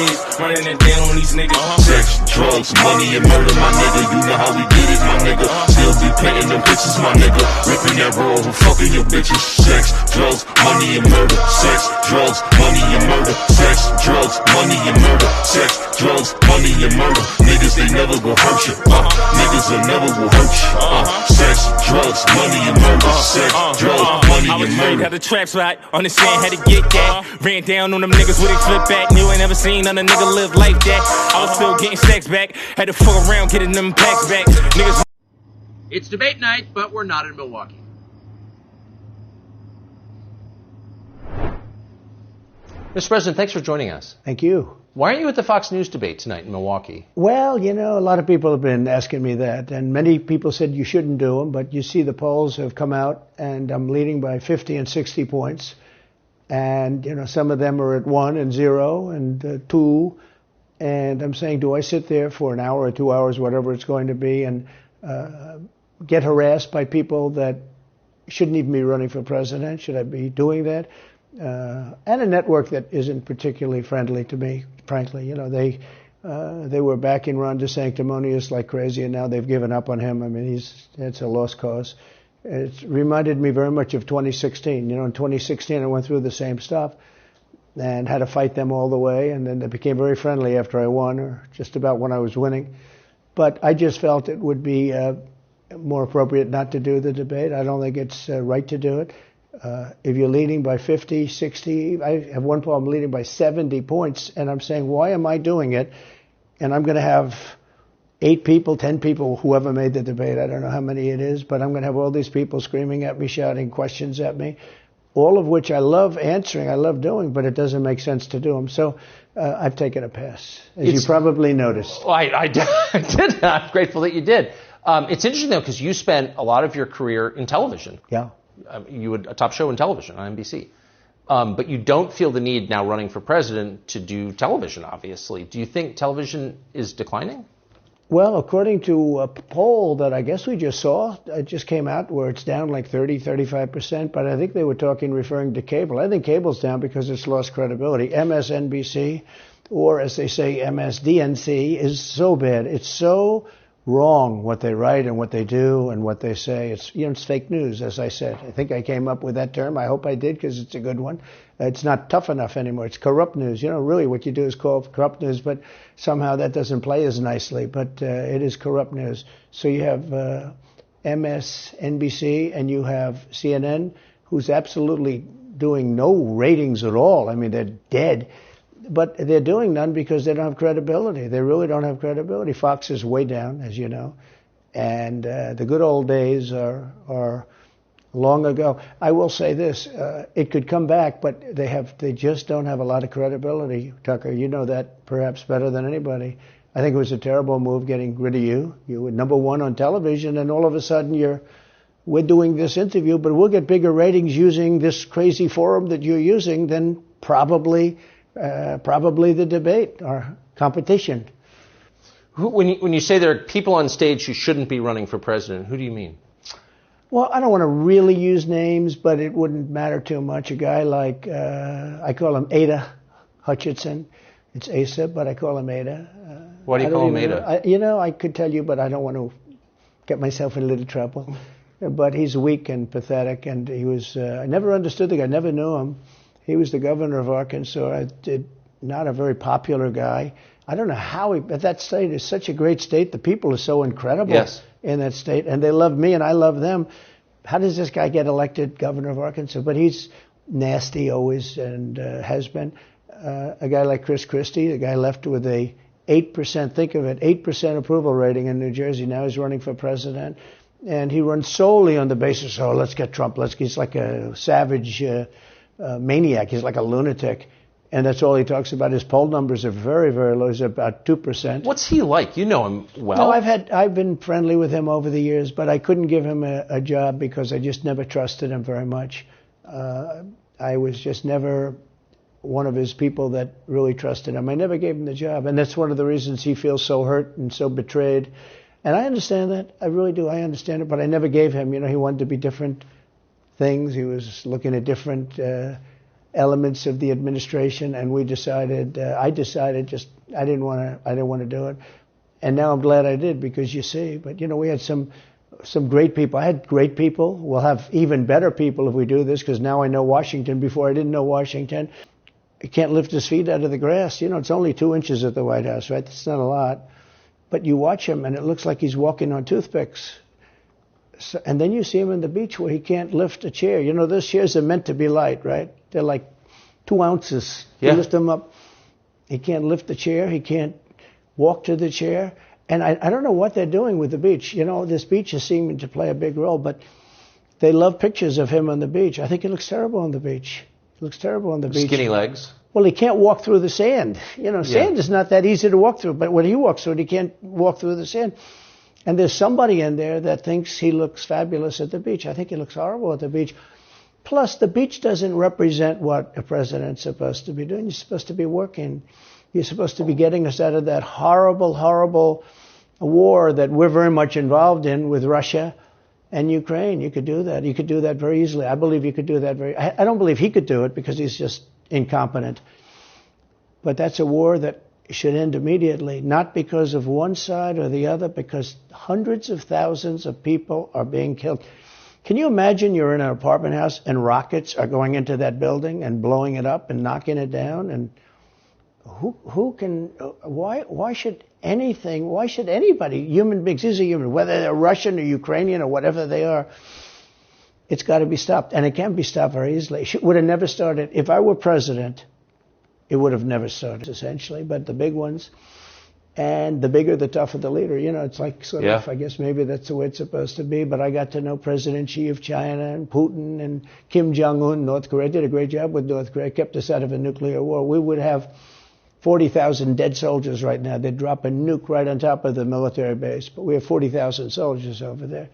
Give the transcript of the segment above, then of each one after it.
is, running it down on these niggas. Sex, drugs, money, and murder, my nigga. You know how we did it, my nigga. Still be painting them bitches, my nigga. Ripping that roll and fucking your bitches. Sex, drugs, money, and murder. Sex, drugs, money, and murder. Sex, drugs, money, and murder. Sex, drugs, money, and murder. Niggas, they never gon' hurt you. Niggas, they never will hurt you. Sex, drugs, money, and murder. Sex, drugs, money, I was and trained murder. how the traps right, understand how to get that. Ran down on them niggas with a flip back. Knew I never seen another nigga live like that. I was still getting stacks back. Had to fuck around getting them packs back. Niggas. It's debate night, but we're not in Milwaukee. Mr. President, thanks for joining us. Thank you. Why aren't you at the Fox News debate tonight in Milwaukee? Well, you know, a lot of people have been asking me that, and many people said you shouldn't do them, but you see the polls have come out, and I'm leading by 50 and 60 points. And, you know, some of them are at 1 and 0 and 2. And I'm saying, do I sit there for an hour or 2 hours, whatever it's going to be, and get harassed by people that shouldn't even be running for president? Should I be doing that? And a network that isn't particularly friendly to me, frankly. You know, they were backing Ron DeSanctimonious like crazy, and now they've given up on him. I mean, it's a lost cause. It reminded me very much of 2016. You know, in 2016, I went through the same stuff and had to fight them all the way, and then they became very friendly after I won, or just about when I was winning. But I just felt it would be more appropriate not to do the debate. I don't think it's right to do it. If you're leading by 50, 60, I have one problem leading by 70 points, and I'm saying, why am I doing it? And I'm going to have 8 people, 10 people, whoever made the debate, I don't know how many it is, but I'm going to have all these people screaming at me, shouting questions at me, all of which I love answering, I love doing, but it doesn't make sense to do them. So I've taken a pass, as you probably noticed. Well, I did. I'm grateful that you did. It's interesting, though, because you spent a lot of your career in television. Yeah. You had a top show in television on NBC. But you don't feel the need now running for president to do television, obviously. Do you think television is declining? Well, according to a poll that I guess we just saw, it just came out where it's down like 30, 35%, but I think they were referring to cable. I think cable's down because it's lost credibility. MSNBC, or as they say, MSDNC, is so bad. It's so wrong what they write and what they do and what they say. It's fake news, as I said. I think I came up with that term. I hope I did, because it's a good one. It's not tough enough anymore. It's corrupt news. You know, really what you do is call it corrupt news, but somehow that doesn't play as nicely. But it is corrupt news. So you have MSNBC and you have CNN, who's absolutely doing no ratings at all. I mean, they're dead. But they're doing none because they don't have credibility. They really don't have credibility. Fox is way down, as you know. And the good old days are long ago. I will say this, it could come back, but they just don't have a lot of credibility, Tucker. You know that perhaps better than anybody. I think it was a terrible move getting rid of you. You were number one on television, and all of a sudden we're doing this interview, but we'll get bigger ratings using this crazy forum that you're using than probably the debate or competition. When you say there are people on stage who shouldn't be running for president, who do you mean? Well, I don't want to really use names, but it wouldn't matter too much. A guy like, I call him Ada Hutchinson. It's Asa, but I call him Ada. Why do you call him Ada? I could tell you, but I don't want to get myself in a little trouble. But he's weak and pathetic, and he was, I never understood the guy, never knew him. He was the governor of Arkansas, not a very popular guy. I don't know how but that state is such a great state. The people are so incredible in that state, and they love me and I love them. How does this guy get elected governor of Arkansas? But he's nasty always, and has been. A guy like Chris Christie, the guy left with a 8%, think of it, 8% approval rating in New Jersey. Now he's running for president, and he runs solely on the basis, let's get Trump. He's like a savage maniac. He's like a lunatic. And that's all he talks about. His poll numbers are very, very low. He's about 2%. What's he like? You know him well. No, I've been friendly with him over the years, but I couldn't give him a job because I just never trusted him very much. I was just never one of his people that really trusted him. I never gave him the job, and that's one of the reasons he feels so hurt and so betrayed. And I understand that. I really do. I understand it, but I never gave him. He wanted to be different things. He was looking at different elements of the administration, and I decided I didn't want to do it. And now I'm glad I did, because you see, but we had some great people. I had great people. We'll have even better people if we do this, because now I know Washington. Before I didn't know Washington. He can't lift his feet out of the grass. It's only 2 inches at the White House, right? That's not a lot. But you watch him, and it looks like he's walking on toothpicks. So, and then you see him on the beach where he can't lift a chair. Those chairs are meant to be light, right? They're like 2 ounces. Yeah. You lift them up. He can't lift the chair. He can't walk to the chair. And I don't know what they're doing with the beach. This beach is seeming to play a big role, but they love pictures of him on the beach. I think he looks terrible on the beach. He looks terrible on the beach. Skinny legs. Well, he can't walk through the sand. Sand is not that easy to walk through, but when he walks through it, he can't walk through the sand. And there's somebody in there that thinks he looks fabulous at the beach. I think he looks horrible at the beach. Plus, the beach doesn't represent what a president's supposed to be doing. You're supposed to be working. You're supposed to be getting us out of that horrible, horrible war that we're very much involved in with Russia and Ukraine. You could do that. You could do that very easily. I believe you could do that I don't believe he could do it, because he's just incompetent. But that's a war that should end immediately, not because of one side or the other, because hundreds of thousands of people are being killed. Can you imagine you're in an apartment house and rockets are going into that building and blowing it up and knocking it down? And why should anybody, human beings, these are human, whether they're Russian or Ukrainian or whatever they are, it's got to be stopped. And it can't be stopped very easily. It would have never started. If I were president, it would have never started, essentially. But the big ones, and the bigger, the tougher the leader. It's like sort of, I guess maybe that's the way it's supposed to be. But I got to know President Xi of China and Putin and Kim Jong-un, North Korea. Did a great job with North Korea, kept us out of a nuclear war. We would have 40,000 dead soldiers right now. They'd drop a nuke right on top of the military base. But we have 40,000 soldiers over there.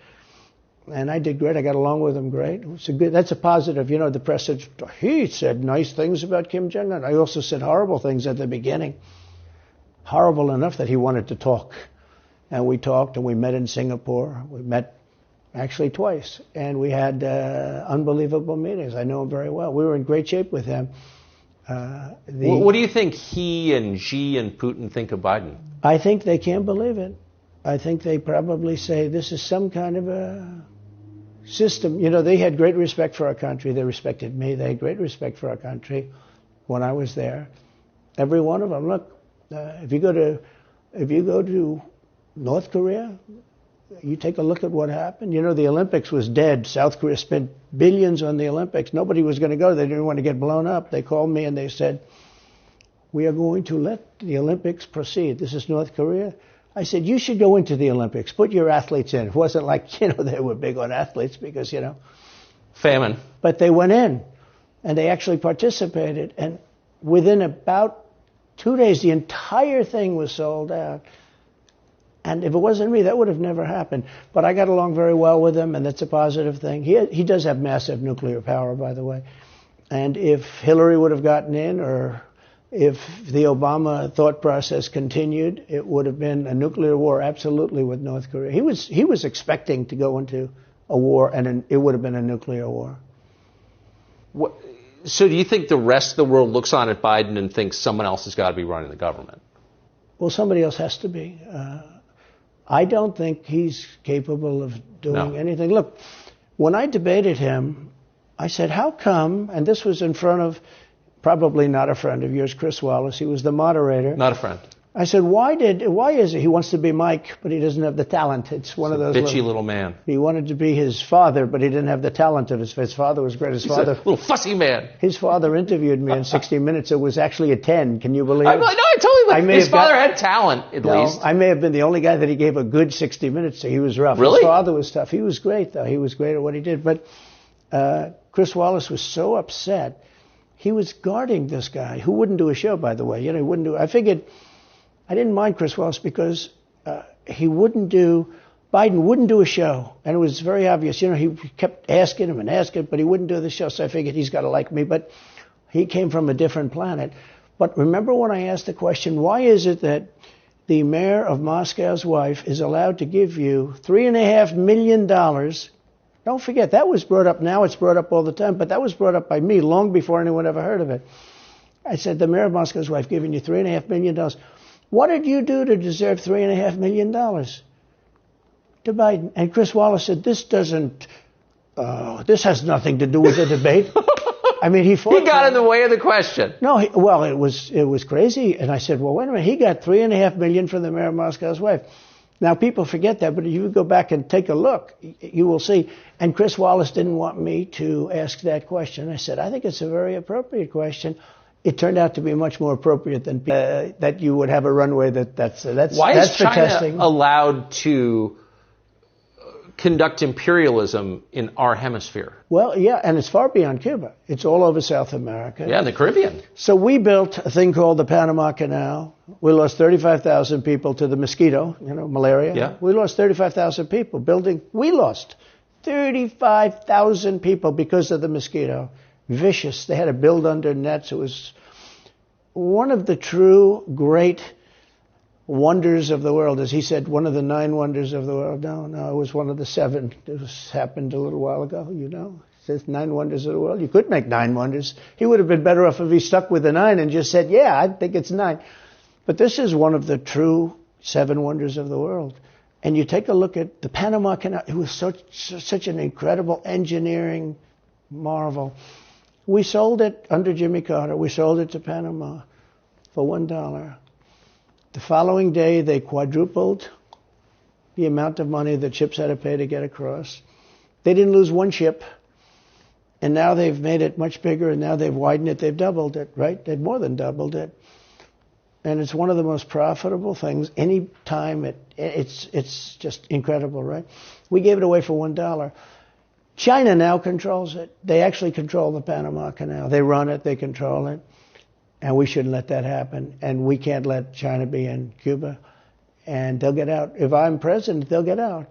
And I did great. I got along with them great. That's a positive. The press said, he said nice things about Kim Jong-un. I also said horrible things at the beginning. Horrible enough that he wanted to talk. And we talked, and we met in Singapore. We met actually twice. And we had unbelievable meetings. I know him very well. We were in great shape with him. What do you think he and Xi and Putin think of Biden? I think they can't believe it. I think they probably say this is some kind of a system. They had great respect for our country. They respected me. They had great respect for our country when I was there. Every one of them. Look, if you go to North Korea, you take a look at what happened. The Olympics was dead. South Korea spent billions on the Olympics. Nobody was going to go. They didn't want to get blown up. They called me and they said, we are going to let the Olympics proceed. This is North Korea. I said, you should go into the Olympics. Put your athletes in. It wasn't like, they were big on athletes because, famine. But they went in and they actually participated. And within about 2 days, the entire thing was sold out. And if it wasn't me, that would have never happened. But I got along very well with him, and that's a positive thing. He does have massive nuclear power, by the way. And if Hillary would have gotten in, or if the Obama thought process continued, it would have been a nuclear war, absolutely, with North Korea. He was expecting to go into a war, and it would have been a nuclear war. So do you think the rest of the world looks on at Biden and thinks someone else has got to be running the government? Well, somebody else has to be. I don't think he's capable of doing anything. Look, when I debated him, I said, how come, and this was in front of probably not a friend of yours, Chris Wallace. He was the moderator. Not a friend. I said, why is it he wants to be Mike, but he doesn't have the talent? It's one of those bitchy little man. He wanted to be his father, but he didn't have the talent of his father was great. His father, a little fussy man. His father interviewed me in 60 Minutes. It was actually a 10. Can you believe it? I totally. His father had talent, at least. I may have been the only guy that he gave a good 60 Minutes to. He was rough. Really? His father was tough. He was great, though. He was great at what he did. But Chris Wallace was so upset. He was guarding this guy who wouldn't do a show, by the way. He wouldn't do. I figured. I didn't mind Chris Wallace because Biden wouldn't do a show. And it was very obvious. He kept asking him, but he wouldn't do the show. So I figured he's got to like me. But he came from a different planet. But remember when I asked the question, why is it that the mayor of Moscow's wife is allowed to give you $3.5 million, not Don't forget, that was brought up. Now it's brought up all the time, but that was brought up by me long before anyone ever heard of it. I said, the mayor of Moscow's wife giving you $3.5 million. What did you do to deserve $3.5 million? To Biden. And Chris Wallace said, this has nothing to do with the debate. I mean, he got in the way of the question. No, it was crazy. And I said, well, wait a minute. He got $3.5 million from the mayor of Moscow's wife. Now, people forget that, but if you go back and take a look, you will see. And Chris Wallace didn't want me to ask that question. I said, I think it's a very appropriate question. It turned out to be much more appropriate than that you would have a runway that's Why is for China testing. allowed to conduct imperialism in our hemisphere? Well, yeah, and it's far beyond Cuba. It's all over South America. Yeah, in the Caribbean. So we built a thing called the Panama Canal. We lost 35,000 people to the mosquito, malaria. Yeah. We lost 35,000 people We lost 35,000 people because of the mosquito. Vicious. They had to build under nets. It was one of the true great wonders of the world. As he said, one of the 9 wonders of the world. No, it was one of the 7. This happened a little while ago, It says 9 wonders of the world. You could make 9 wonders. He would have been better off if he stuck with the 9 and just said, yeah, I think it's 9. But this is one of the true 7 wonders of the world. And you take a look at the Panama Canal. It was such an incredible engineering marvel. We sold it under Jimmy Carter. We sold it to Panama for $1. The following day, they quadrupled the amount of money that ships had to pay to get across. They didn't lose one ship. And now they've made it much bigger, and now they've widened it. They've doubled it, right? They've more than doubled it. And it's one of the most profitable things. Any time it's just incredible, right? We gave it away for $1. China now controls it. They actually control the Panama Canal. They run it. They control it. And we shouldn't let that happen. And we can't let China be in Cuba. And they'll get out. If I'm president, they'll get out.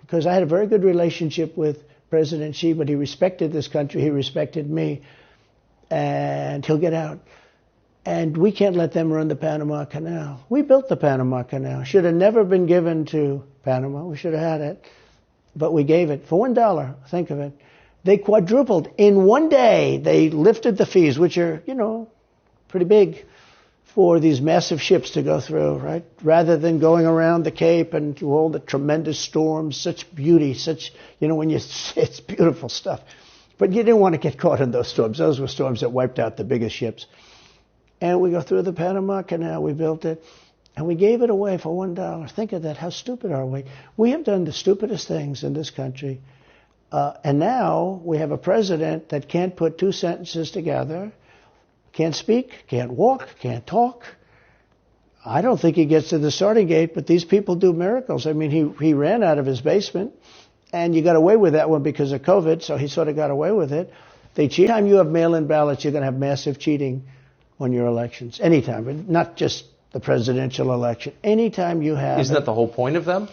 Because I had a very good relationship with President Xi, but he respected this country. He respected me. And he'll get out. And we can't let them run the Panama Canal. We built the Panama Canal. Should have never been given to Panama. We should have had it. But we gave it for $1. Think of it. They quadrupled. In one day, they lifted the fees, which are, pretty big for these massive ships to go through, right? Rather than going around the Cape and through all the tremendous storms, such beauty, it's beautiful stuff. But you didn't want to get caught in those storms. Those were storms that wiped out the biggest ships. And we go through the Panama Canal. We built it. And we gave it away for $1. Think of that. How stupid are we? We have done the stupidest things in this country. And now we have a president that can't put 2 sentences together, can't speak, can't walk, can't talk. I don't think he gets to the starting gate, but these people do miracles. I mean, he ran out of his basement, and you got away with that one because of COVID, so he sort of got away with it. They cheat. Anytime you have mail-in ballots, you're going to have massive cheating on your elections. Anytime, not just the presidential election. Anytime you have... Isn't that the whole point of them?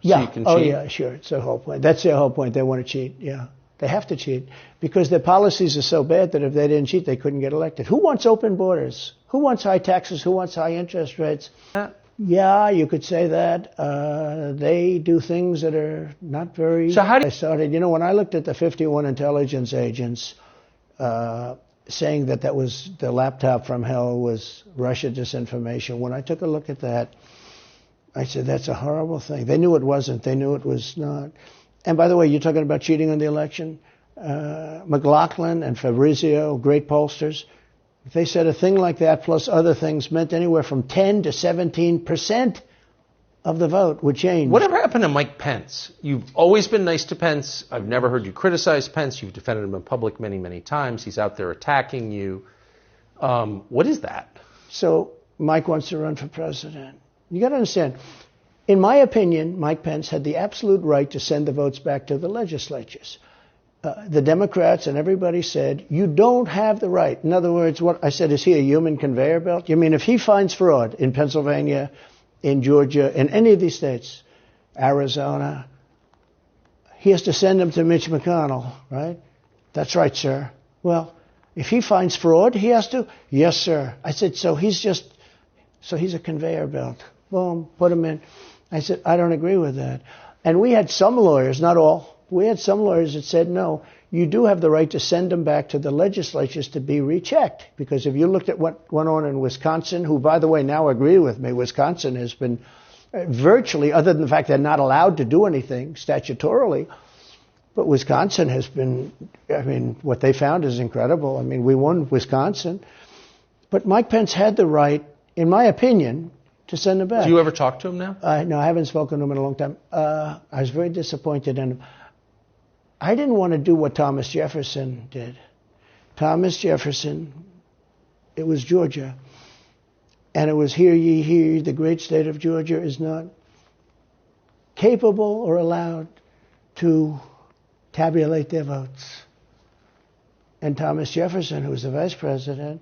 Yeah. So you can cheat? Yeah, sure. It's their whole point. That's their whole point. They want to cheat, yeah. They have to cheat because their policies are so bad that if they didn't cheat, they couldn't get elected. Who wants open borders? Who wants high taxes? Who wants high interest rates? Yeah, you could say that. They do things that are not very... So how do I started, when I looked at the 51 intelligence agents saying that was the laptop from hell was Russia disinformation, when I took a look at that, I said, that's a horrible thing. They knew it wasn't. They knew it was not. And by the way, you're talking about cheating on the election? McLaughlin and Fabrizio, great pollsters, they said a thing like that plus other things meant anywhere from 10 to 17% of the vote would change. Whatever happened to Mike Pence? You've always been nice to Pence. I've never heard you criticize Pence. You've defended him in public many, many times. He's out there attacking you. What is that? So Mike wants to run for president. You got to understand, in my opinion, Mike Pence had the absolute right to send the votes back to the legislatures. The Democrats and everybody said, you don't have the right. In other words, what I said, is he a human conveyor belt? You mean if he finds fraud in Pennsylvania, in Georgia, in any of these states, Arizona, he has to send them to Mitch McConnell, right? That's right, sir. Well, if he finds fraud, he has to? Yes, sir. I said, so he's a conveyor belt. Boom, put him in. I said, I don't agree with that. And we had some lawyers, not all, We had some lawyers that said, no, you do have the right to send them back to the legislatures to be rechecked. Because if you looked at what went on in Wisconsin, who, by the way, now agree with me, Wisconsin has been virtually, other than the fact they're not allowed to do anything statutorily, but Wisconsin has been, I mean, what they found is incredible. I mean, we won Wisconsin. But Mike Pence had the right, in my opinion, to send him back. Do you ever talk to him now? No, I haven't spoken to him in a long time. I was very disappointed in him. I didn't want to do what Thomas Jefferson did. Thomas Jefferson, it was Georgia. And it was, hear ye, hear ye, the great state of Georgia is not capable or allowed to tabulate their votes. And Thomas Jefferson, who was the vice president,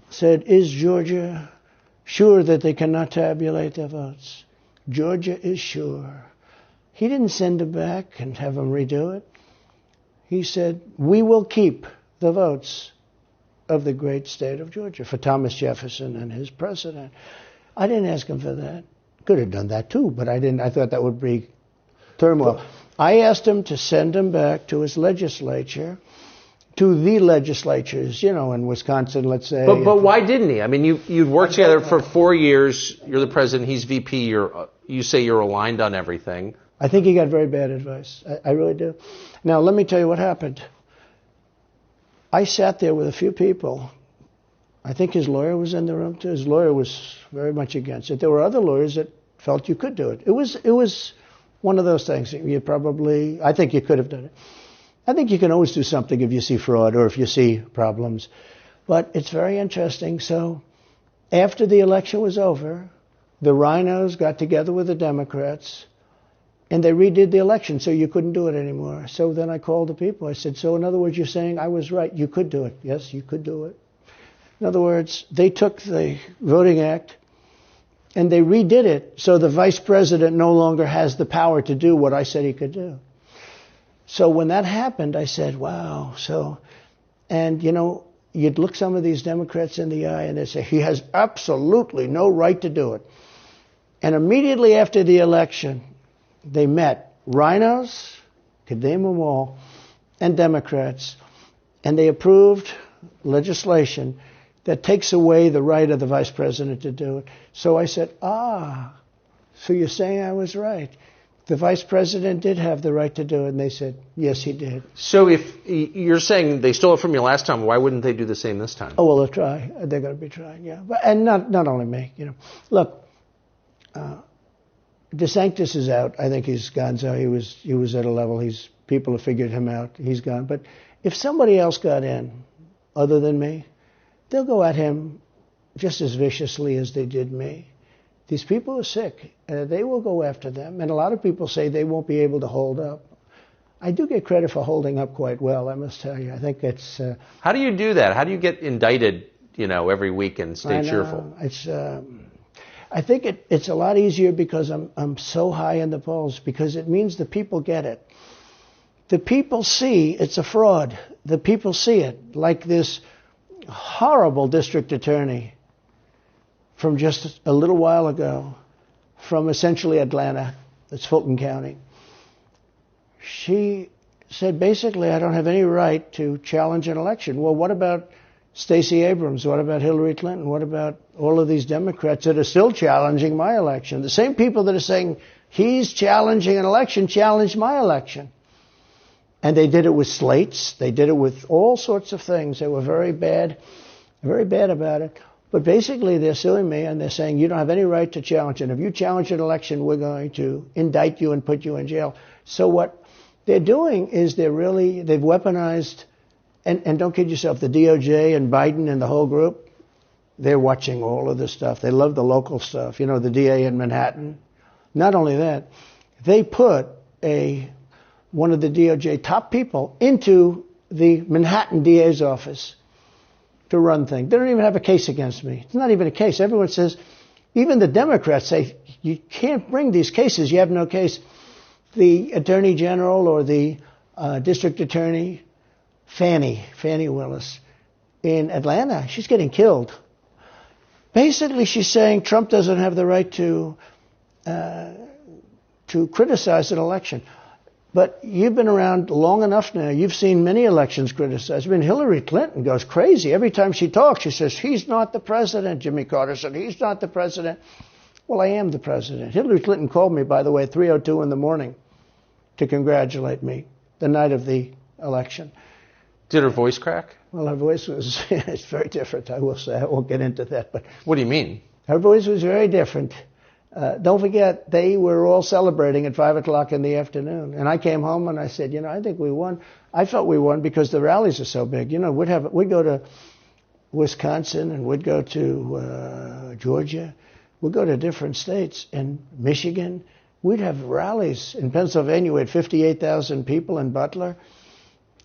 said, is Georgia sure that they cannot tabulate their votes? Georgia is sure. He didn't send them back and have them redo it. He said, we will keep the votes of the great state of Georgia for Thomas Jefferson and his president. I didn't ask him for that. Could have done that too, but I didn't. I thought that would be turmoil. I asked him to send him back to his legislature, to the legislatures, you know, in Wisconsin, let's say. But why didn't he? I mean, you'd worked together for 4 years. You're the president. He's VP. You say you're aligned on everything. I think he got very bad advice. I really do. Now, let me tell you what happened. I sat there with a few people. I think his lawyer was in the room too. His lawyer was very much against it. There were other lawyers that felt you could do it. It was one of those things. I think you could have done it. I think you can always do something if you see fraud or if you see problems. But it's very interesting. So after the election was over, the rhinos got together with the Democrats and they redid the election, so you couldn't do it anymore. So then I called the people. I said, so in other words, you're saying I was right. You could do it. Yes, you could do it. In other words, they took the Voting Act and they redid it so the vice president no longer has the power to do what I said he could do. So when that happened, I said, wow. And you know, you'd look some of these Democrats in the eye and they'd say, he has absolutely no right to do it. And immediately after the election, they met rhinos, could name them all, and Democrats, and they approved legislation that takes away the right of the vice president to do it. So I said, so you're saying I was right. The vice president did have the right to do it, and they said, yes, he did. So if you're saying they stole it from you last time, why wouldn't they do the same this time? Oh, well, they'll try. They're going to be trying, yeah. And not only me, you know. Look, DeSantis is out. I think he's gone. So he was at a level. People have figured him out. He's gone. But if somebody else got in, other than me, they'll go at him just as viciously as they did me. These people are sick. They will go after them. And a lot of people say they won't be able to hold up. I do get credit for holding up quite well, I must tell you. I think it's... How do you do that? How do you get indicted, every week and stay cheerful? I think it's a lot easier because I'm so high in the polls, because it means the people get it. The people see it's a fraud. The people see it. Like this horrible district attorney from just a little while ago, from essentially Atlanta, it's Fulton County. She said, basically, I don't have any right to challenge an election. Well, what about Stacey Abrams? What about Hillary Clinton? What about all of these Democrats that are still challenging my election? The same people that are saying he's challenging an election challenged my election. And they did it with slates. They did it with all sorts of things. They were very bad about it. But basically, they're suing me, and they're saying, you don't have any right to challenge it. If you challenge an election, we're going to indict you and put you in jail. So what they're doing is they've weaponized, and don't kid yourself, the DOJ and Biden and the whole group, they're watching all of this stuff. They love the local stuff. The DA in Manhattan. Not only that, they put one of the DOJ top people into the Manhattan DA's office to run things. They don't even have a case against me. It's not even a case. Everyone says, even the Democrats say, you can't bring these cases. You have no case. The Attorney General or the District Attorney, Fannie Willis, in Atlanta, she's getting killed. Basically, she's saying Trump doesn't have the right to criticize an election. But you've been around long enough now. You've seen many elections criticized. I mean, Hillary Clinton goes crazy. Every time she talks, she says, he's not the president. Jimmy Carter said, he's not the president. Well, I am the president. Hillary Clinton called me, by the way, at 3:02 in the morning to congratulate me the night of the election. Did her voice crack? Well, her voice was it's very different, I will say. I won't get into that. But What do you mean? her voice was very different. Don't forget, they were all celebrating at 5 o'clock in the afternoon. And I came home and I said, I think we won. I felt we won because the rallies are so big. We'd go to Wisconsin and we'd go to Georgia. We'd go to different states. In Michigan, we'd have rallies. In Pennsylvania, we had 58,000 people in Butler.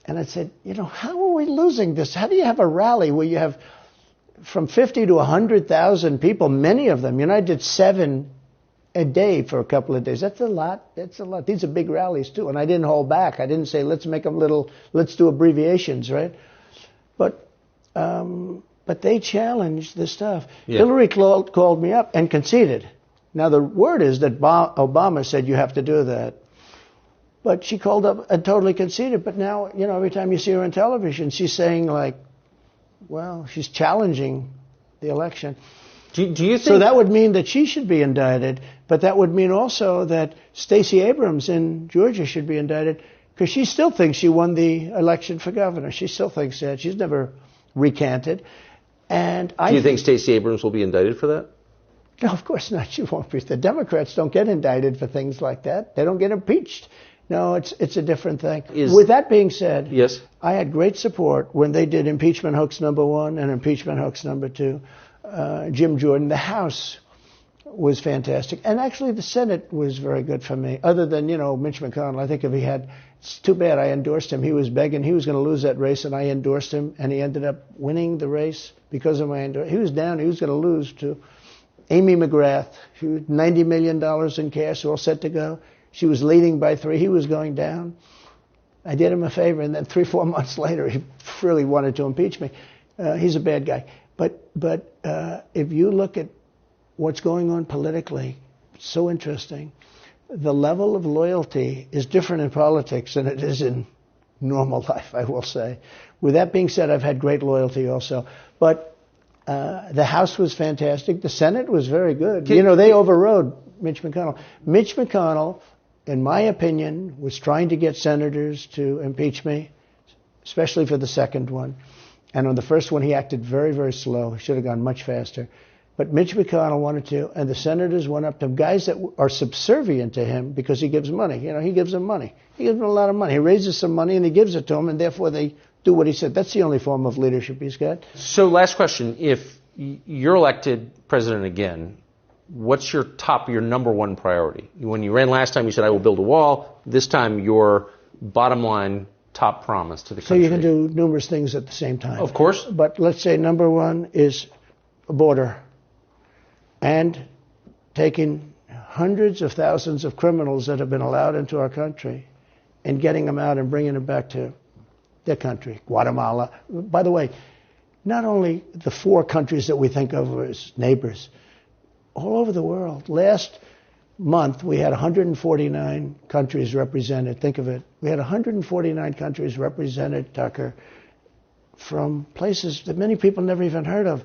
And I said, how are we losing this? How do you have a rally where you have from 50 to 100,000 people, many of them? I did 7 a day for a couple of days. That's a lot. These are big rallies, too. And I didn't hold back. I didn't say, let's make them let's do abbreviations, right? But they challenged the stuff. Yeah. Hillary called me up and conceded. Now, the word is that Obama said you have to do that. But she called up and totally conceded. But now, every time you see her on television, she's saying, she's challenging the election. Do you think... So that would mean that she should be indicted, but that would mean also that Stacey Abrams in Georgia should be indicted because she still thinks she won the election for governor. She still thinks that. She's never recanted. And do you think Stacey Abrams will be indicted for that? No, of course not. She won't be. The Democrats don't get indicted for things like that. They don't get impeached. No, it's a different thing. With that being said, yes, I had great support when they did impeachment hoax number 1 and impeachment hoax number 2. Jim Jordan, the House was fantastic. And actually the Senate was very good for me, other than, Mitch McConnell. I think it's too bad I endorsed him. He was begging. He was going to lose that race, and I endorsed him, and he ended up winning the race because of my endorsement. He was down. He was going to lose to Amy McGrath. She was $90 million in cash, all set to go. She was leading by 3. He was going down. I did him a favor, and then 3-4 months later, he really wanted to impeach me. He's a bad guy. But if you look at what's going on politically, it's so interesting. The level of loyalty is different in politics than it is in normal life, I will say. With that being said, I've had great loyalty also. But the House was fantastic. The Senate was very good. They overrode Mitch McConnell. Mitch McConnell, in my opinion, was trying to get senators to impeach me, especially for the second one. And on the first one, he acted very, very slow. He should have gone much faster. But Mitch McConnell wanted to, and the senators went up to him, guys that are subservient to him because he gives money. He gives them money. He gives them a lot of money. He raises some money and he gives it to them, and therefore they do what he said. That's the only form of leadership he's got. So last question. If you're elected president again, what's your number one priority? When you ran last time, you said, I will build a wall. This time, your bottom line top promise to the country. So you can do numerous things at the same time. Of course. But let's say number 1 is a border. And taking hundreds of thousands of criminals that have been allowed into our country and getting them out and bringing them back to their country, Guatemala. By the way, not only the 4 countries that we think of as neighbors, all over the world. Last month, we had 149 countries represented. Think of it. We had 149 countries represented, Tucker, from places that many people never even heard of,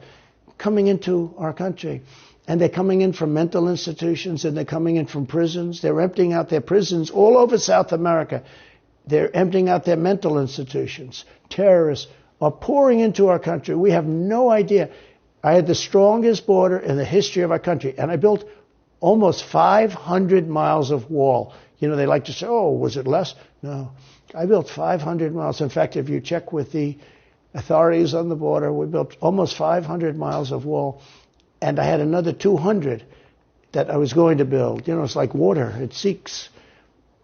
coming into our country. And they're coming in from mental institutions, and they're coming in from prisons. They're emptying out their prisons all over South America. They're emptying out their mental institutions. Terrorists are pouring into our country. We have no idea. I had the strongest border in the history of our country, and I built almost 500 miles of wall. They like to say, oh, was it less? No. I built 500 miles. In fact, if you check with the authorities on the border, we built almost 500 miles of wall. And I had another 200 that I was going to build. It's like water. It seeks.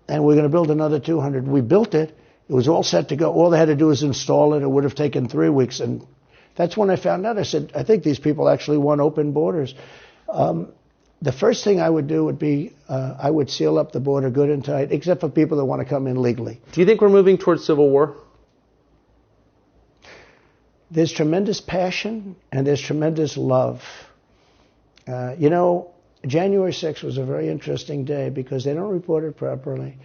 And we're going to build another 200. We built it. It was all set to go. All they had to do was install it. It would have taken 3 weeks. And that's when I found out. I said, I think these people actually want open borders. The first thing I would do would be I would seal up the border good and tight, except for people that want to come in legally. Do you think we're moving towards civil war? There's tremendous passion and there's tremendous love. January 6th was a very interesting day because they don't report it properly.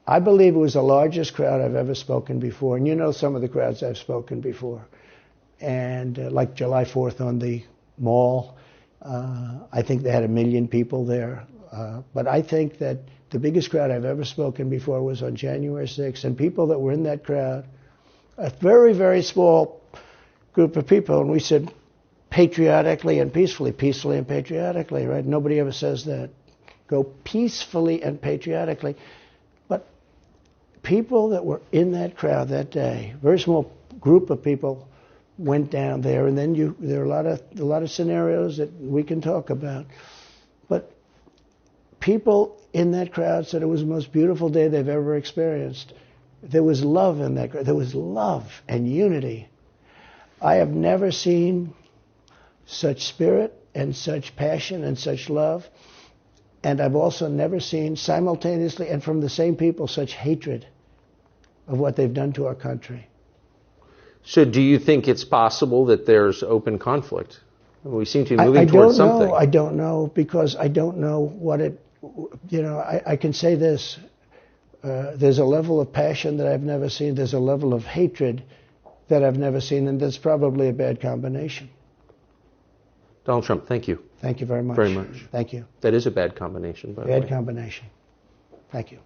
I believe it was the largest crowd I've ever spoken before. And you know some of the crowds I've spoken before. And like July 4th on the Mall, I think they had 1 million people there. But I think that the biggest crowd I've ever spoken before was on January 6th. And people that were in that crowd, a very, very small group of people, and we said patriotically and peacefully and patriotically, right? Nobody ever says that. Go peacefully and patriotically. But people that were in that crowd that day, very small group of people, went down there, and then there are a lot of scenarios that we can talk about. But people in that crowd said it was the most beautiful day they've ever experienced. There was love in that crowd. There was love and unity. I have never seen such spirit and such passion and such love. And I've also never seen simultaneously and from the same people such hatred of what they've done to our country. So do you think it's possible that there's open conflict? We seem to be moving towards something. I don't know, because I don't know what it, I can say this. There's a level of passion that I've never seen. There's a level of hatred that I've never seen, and that's probably a bad combination. Donald Trump, thank you. Thank you very much. Very much. Thank you. That is a bad combination, by the way. Bad combination. Thank you.